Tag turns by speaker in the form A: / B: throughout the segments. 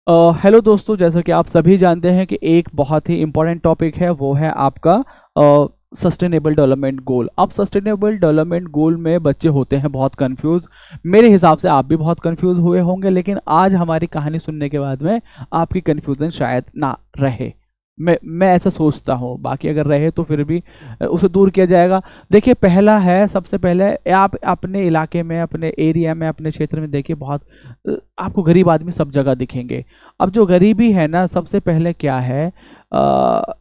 A: Hello दोस्तों, जैसा कि आप सभी जानते हैं कि एक बहुत ही इम्पोर्टेंट टॉपिक है, वो है आपका सस्टेनेबल डेवलपमेंट गोल। अब सस्टेनेबल डेवलपमेंट गोल में बच्चे होते हैं बहुत कंफ्यूज। मेरे हिसाब से आप भी बहुत कंफ्यूज हुए होंगे, लेकिन आज हमारी कहानी सुनने के बाद में आपकी कंफ्यूजन शायद ना रहे। मैं ऐसा सोचता हूँ, बाकी अगर रहे तो फिर भी उसे दूर किया जाएगा। देखिए, पहला है, सबसे पहले आप अपने इलाके में, अपने एरिया में, अपने क्षेत्र में देखिए, बहुत आपको गरीब आदमी सब जगह दिखेंगे। अब जो गरीबी है ना, सबसे पहले क्या है,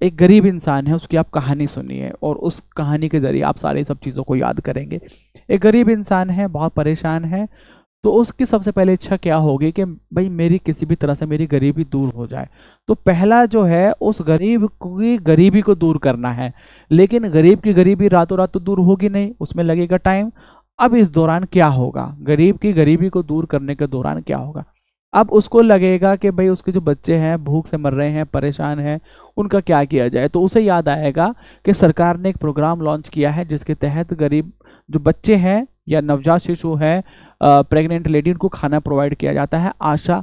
A: एक गरीब इंसान है, उसकी आप कहानी सुनिए और उस कहानी के जरिए आप सारी सब चीज़ों को याद करेंगे। एक गरीब इंसान है, बहुत परेशान है, तो उसकी सबसे पहले इच्छा क्या होगी कि भाई मेरी किसी भी तरह से मेरी गरीबी दूर हो जाए। तो पहला जो है, उस गरीब की गरीबी को दूर करना है। लेकिन गरीब की गरीबी रातों रात तो दूर होगी नहीं, उसमें लगेगा टाइम। अब इस दौरान क्या होगा, गरीब की गरीबी को दूर करने के दौरान क्या होगा, अब उसको लगेगा कि भाई उसके जो बच्चे हैं भूख से मर रहे हैं, परेशान हैं, उनका क्या किया जाए। तो उसे याद आएगा कि सरकार ने एक प्रोग्राम लॉन्च किया है जिसके तहत गरीब जो बच्चे हैं या नवजात शिशु हैं, प्रेग्नेंट लेडी, उनको खाना प्रोवाइड किया जाता है आशा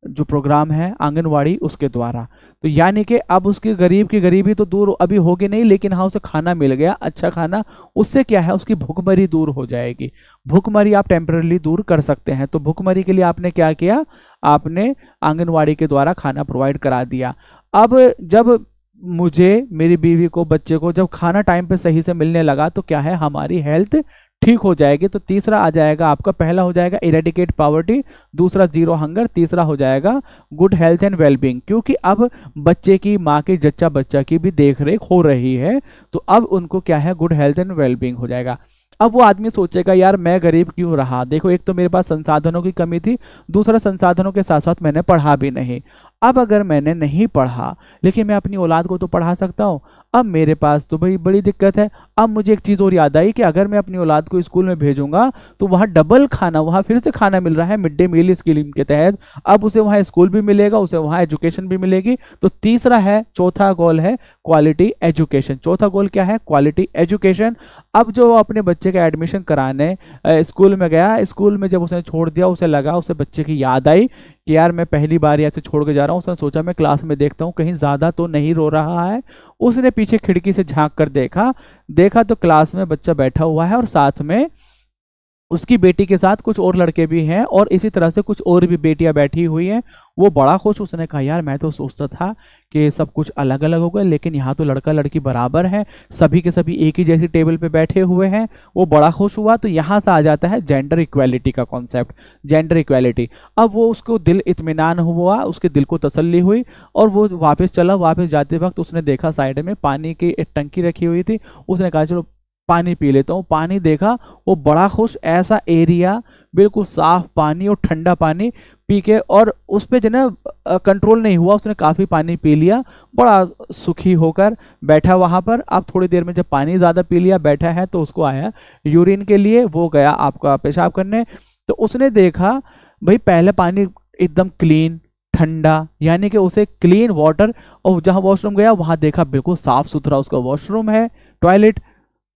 A: जो प्रोग्राम है आंगनवाड़ी उसके द्वारा। तो यानी कि अब उसकी गरीब की गरीबी तो दूर अभी होगी नहीं, लेकिन हाँ उसे खाना मिल गया, अच्छा खाना। उससे क्या है, उसकी भूखमरी दूर हो जाएगी। भूखमरी आप टेम्पररी दूर कर सकते हैं। तो भूखमरी के लिए आपने क्या किया, आपने आंगनवाड़ी के द्वारा खाना प्रोवाइड करा दिया। अब जब मुझे, मेरी बीवी को, बच्चे को जब खाना टाइम पे सही से मिलने लगा, तो क्या है, हमारी हेल्थ ठीक हो जाएगी। तो तीसरा आ जाएगा आपका, पहला हो जाएगा इरेडिकेट पॉवर्टी, दूसरा जीरो हंगर, तीसरा हो जाएगा गुड हेल्थ एंड वेलबींग। क्योंकि अब बच्चे की, माँ के जच्चा बच्चा की भी देख रेख हो रही है, तो अब उनको क्या है, गुड हेल्थ एंड वेलबींग हो जाएगा। अब वो आदमी सोचेगा, यार मैं गरीब क्यों रहा, देखो एक तो मेरे पास संसाधनों की कमी थी, दूसरा संसाधनों के साथ साथ मैंने पढ़ा भी नहीं। अब अगर मैंने नहीं पढ़ा, लेकिन मैं अपनी औलाद को तो पढ़ा सकता हूँ। अब मेरे पास तो भाई बड़ी दिक्कत है। अब मुझे एक चीज़ और याद आई कि अगर मैं अपनी औलाद को स्कूल में भेजूंगा तो वहाँ डबल खाना, वहाँ फिर से खाना मिल रहा है मिड डे मील स्कीम के तहत। अब उसे वहाँ स्कूल भी मिलेगा, उसे वहाँ एजुकेशन भी मिलेगी। तो तीसरा है, चौथा गोल है क्वालिटी एजुकेशन। चौथा गोल क्या है, क्वालिटी एजुकेशन। अब जो अपने बच्चे का एडमिशन कराने स्कूल में गया, स्कूल में जब उसने छोड़ दिया, उसे लगा, उसे बच्चे की याद आई कि यार मैं पहली बार ऐसे छोड़ के जा रहा हूँ। उसने सोचा मैं क्लास में देखता हूँ कहीं ज़्यादा तो नहीं रो रहा है। उसने पीछे खिड़की से झांक कर देखा तो क्लास में बच्चा बैठा हुआ है और साथ में उसकी बेटी के साथ कुछ और लड़के भी हैं और इसी तरह से कुछ और भी बेटियां बैठी हुई हैं। वो बड़ा खुश, उसने कहा यार मैं तो सोचता था कि सब कुछ अलग अलग होगा, लेकिन यहाँ तो लड़का लड़की बराबर है, सभी के सभी एक ही जैसी टेबल पे बैठे हुए हैं। वो बड़ा खुश हुआ। तो यहाँ से आ जाता है जेंडर इक्वालिटी का कॉन्सेप्ट, जेंडर इक्वालिटी। अब वो, उसको दिल इत्मीनान हुआ, उसके दिल को तसल्ली हुई और वो वापस चला। वापस जाते वक्त उसने देखा साइड में पानी की एक टंकी रखी हुई थी। उसने कहा चलो पानी पी लेता हूँ। पानी देखा, वो बड़ा खुश, ऐसा एरिया, बिल्कुल साफ पानी और ठंडा पानी पी के, और उस पर जो ना कंट्रोल नहीं हुआ, उसने काफ़ी पानी पी लिया, बड़ा सुखी होकर बैठा वहाँ पर। अब थोड़ी देर में जब पानी ज़्यादा पी लिया, बैठा है, तो उसको आया यूरिन के लिए, वो गया आपका पेशाब करने। तो उसने देखा भाई पहले पानी एकदम क्लीन ठंडा, यानी कि उसे क्लीन वाटर, और जहाँ वॉशरूम गया वहाँ देखा बिल्कुल साफ सुथरा उसका वॉशरूम है, टॉयलेट।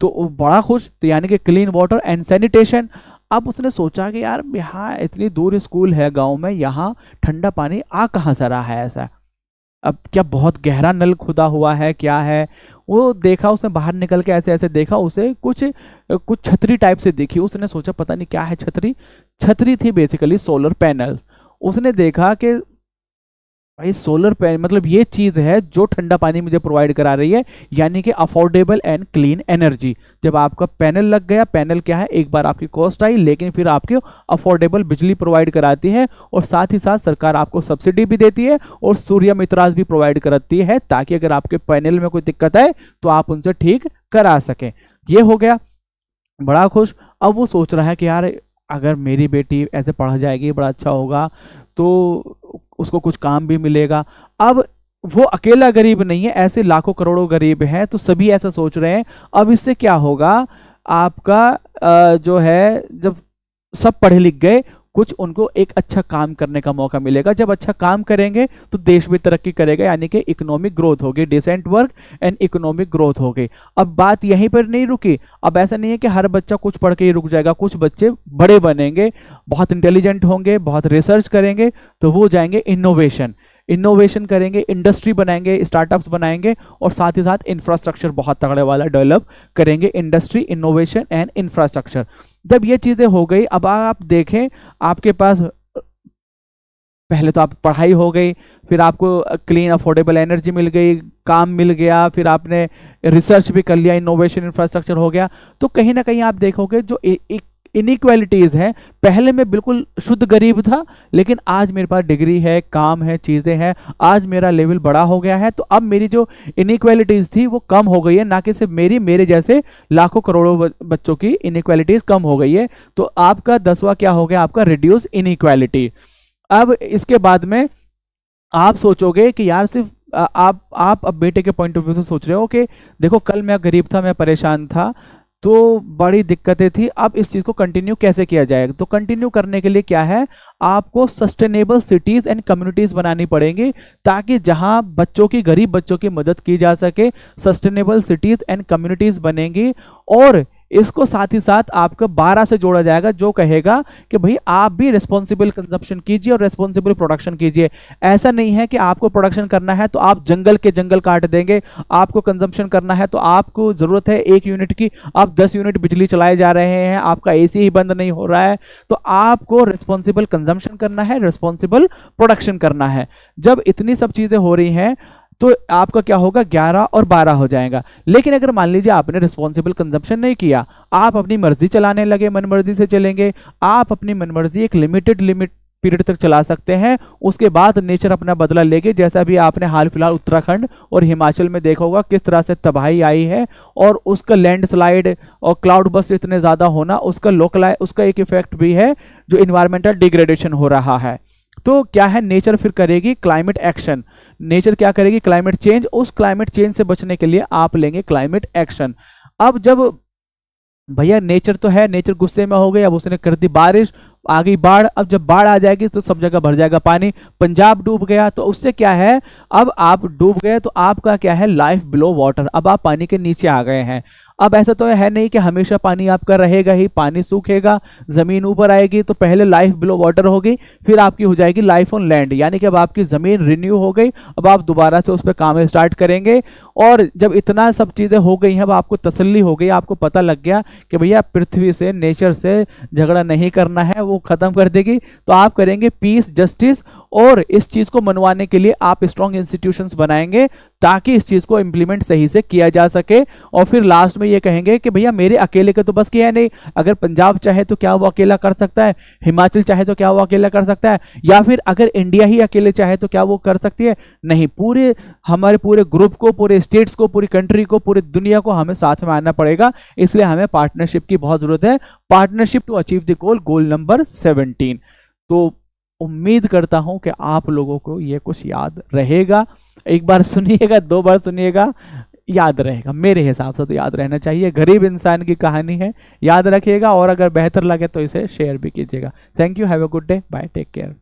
A: तो बड़ा खुश, तो यानी कि क्लीन वाटर एंड सैनिटेशन। अब उसने सोचा कि यार यहाँ इतनी दूर स्कूल है गांव में, यहाँ ठंडा पानी आ कहाँ से रहा है ऐसा। अब क्या बहुत गहरा नल खुदा हुआ है, क्या है। वो देखा, उसने बाहर निकल के ऐसे ऐसे देखा, उसे कुछ कुछ छतरी टाइप से दिखी। उसने सोचा पता नहीं क्या है, छतरी। छतरी थी बेसिकली सोलर पैनल। उसने देखा कि भाई सोलर पैनल मतलब ये चीज है जो ठंडा पानी मुझे प्रोवाइड करा रही है, यानी कि अफोर्डेबल एंड क्लीन एनर्जी। जब आपका पैनल लग गया, पैनल क्या है, एक बार आपकी कॉस्ट आई, लेकिन फिर आपकी अफोर्डेबल बिजली प्रोवाइड कराती है, और साथ ही साथ सरकार आपको सब्सिडी भी देती है और सूर्य मित्राज भी प्रोवाइड कराती है, ताकि अगर आपके पैनल में कोई दिक्कत है तो आप उनसे ठीक करा सकें। ये हो गया, बड़ा खुश। अब वो सोच रहा है कि यार अगर मेरी बेटी ऐसे पढ़ जाएगी, बड़ा अच्छा होगा, तो उसको कुछ काम भी मिलेगा। अब वो अकेला गरीब नहीं है, ऐसे लाखों करोड़ों गरीब हैं, तो सभी ऐसा सोच रहे हैं। अब इससे क्या होगा, आपका जो है, जब सब पढ़े लिख गए, कुछ उनको एक अच्छा काम करने का मौका मिलेगा। जब अच्छा काम करेंगे तो देश भी तरक्की करेगा, यानी कि इकोनॉमिक ग्रोथ होगी, decent work and economic growth होगी। अब बात यहीं पर नहीं रुकी, अब ऐसा नहीं है कि हर बच्चा कुछ पढ़ के ही रुक जाएगा, कुछ बच्चे बड़े बनेंगे, बहुत इंटेलिजेंट होंगे, बहुत रिसर्च करेंगे, तो वो जाएंगे इनोवेशन करेंगे, इंडस्ट्री बनाएंगे, स्टार्टअप्स बनाएंगे, और साथ ही साथ इंफ्रास्ट्रक्चर बहुत तगड़े वाला डेवलप करेंगे। Industry, innovation and infrastructure. जब ये चीजें हो गई, अब आप देखें आपके पास पहले तो आप पढ़ाई हो गई, फिर आपको क्लीन अफोर्डेबल एनर्जी मिल गई, काम मिल गया, फिर आपने रिसर्च भी कर लिया, इनोवेशन, इंफ्रास्ट्रक्चर हो गया, तो कहीं ना कहीं आप देखोगे जो इनइक्वालिटीज है, पहले मैं बिल्कुल शुद्ध गरीब था, लेकिन आज मेरे पास डिग्री है, काम है, चीजें हैं, आज मेरा लेवल बड़ा हो गया है, तो अब मेरी जो इनइक्वालिटीज थी वो कम हो गई है, ना कि सिर्फ मेरे जैसे लाखों करोड़ों बच्चों की इनइक्वालिटीज कम हो गई है। तो आपका 10वां क्या हो गया, आपका रिड्यूस इनइक्वालिटी। अब इसके बाद में आप सोचोगे कि यार सिर्फ आप अब बेटे के पॉइंट ऑफ व्यू से सोच रहे हो कि देखो कल मैं गरीब था, मैं परेशान था, तो बड़ी दिक्कतें थी, अब इस चीज को कंटिन्यू कैसे किया जाएगा। तो कंटिन्यू करने के लिए क्या है, आपको सस्टेनेबल सिटीज एंड कम्युनिटीज बनानी पड़ेंगी, ताकि जहां बच्चों की, गरीब बच्चों की मदद की जा सके, सस्टेनेबल सिटीज एंड कम्युनिटीज बनेंगी। और इसको साथ ही साथ आपको 12 से जोड़ा जाएगा, जो कहेगा कि भाई आप भी रिस्पॉन्सिबल कंजप्शन कीजिए और रिस्पॉन्सिबल प्रोडक्शन कीजिए। ऐसा नहीं है कि आपको प्रोडक्शन करना है तो आप जंगल के जंगल काट देंगे, आपको कंजप्शन करना है तो आपको जरूरत है 1 यूनिट की, आप 10 यूनिट बिजली चलाए जा रहे हैं, आपका एसी ही बंद नहीं हो रहा है, तो आपको रिस्पॉन्सिबल कंजप्शन करना है, रिस्पॉन्सिबल प्रोडक्शन करना है। जब इतनी सब चीजें हो रही हैं तो आपका क्या होगा, 11 और 12 हो जाएगा। लेकिन अगर मान लीजिए आपने रिस्पॉन्सिबल कंजप्शन नहीं किया, आप अपनी मर्जी चलाने लगे, मनमर्जी से चलेंगे, आप अपनी मनमर्जी एक लिमिट पीरियड तक चला सकते हैं, उसके बाद नेचर अपना बदला लेके, जैसा भी आपने हाल फिलहाल उत्तराखंड और हिमाचल में देखा होगा किस तरह से तबाही आई है, और उसका लैंडस्लाइड और क्लाउड बस्ट इतने ज्यादा होना, उसका एक इफेक्ट भी है जो इन्वायरमेंटल डिग्रेडेशन हो रहा है। तो क्या है, नेचर फिर करेगी क्लाइमेट एक्शन। नेचर क्या करेगी, क्लाइमेट चेंज। उस क्लाइमेट चेंज से बचने के लिए आप लेंगे क्लाइमेट एक्शन। अब जब भैया नेचर तो है, नेचर गुस्से में हो गई, अब उसने कर दी बारिश, आ गई बाढ़, अब जब बाढ़ आ जाएगी तो सब जगह भर जाएगा पानी, पंजाब डूब गया, तो उससे क्या है, अब आप डूब गए तो आपका क्या है, लाइफ बिलो वाटर, अब आप पानी के नीचे आ गए हैं। अब ऐसा तो है नहीं कि हमेशा पानी आपका रहेगा ही, पानी सूखेगा, जमीन ऊपर आएगी, तो पहले लाइफ बिलो वाटर होगी, फिर आपकी हो जाएगी लाइफ ऑन लैंड, यानी कि अब आपकी जमीन रिन्यू हो गई, अब आप दोबारा से उस पर काम स्टार्ट करेंगे। और जब इतना सब चीजें हो गई हैं, अब आपको तसल्ली हो गई, आपको पता लग गया कि भैया पृथ्वी से, नेचर से झगड़ा नहीं करना है, वो खत्म कर देगी, तो आप करेंगे पीस, जस्टिस, और इस चीज को मनवाने के लिए आप स्ट्रॉन्ग इंस्टीट्यूशंस बनाएंगे, ताकि इस चीज को इंप्लीमेंट सही से किया जा सके। और फिर लास्ट में ये कहेंगे कि भैया मेरे अकेले के तो बस किया है नहीं, अगर पंजाब चाहे तो क्या वो अकेला कर सकता है, हिमाचल चाहे तो क्या वो अकेला कर सकता है, या फिर अगर इंडिया ही अकेले चाहे तो क्या वो कर सकती है, नहीं, हमारे पूरे ग्रुप को, पूरे स्टेट्स को, पूरी कंट्री को, पूरी दुनिया को हमें साथ में आना पड़ेगा। इसलिए हमें पार्टनरशिप की बहुत जरूरत है, partnership to achieve the goal number 17। तो उम्मीद करता हूं कि आप लोगों को ये कुछ याद रहेगा। एक बार सुनिएगा, 2 बार सुनिएगा, याद रहेगा। मेरे हिसाब से तो याद रहना चाहिए, गरीब इंसान की कहानी है, याद रखिएगा, और अगर बेहतर लगे तो इसे शेयर भी कीजिएगा। Thank you, have a good day, bye, take care.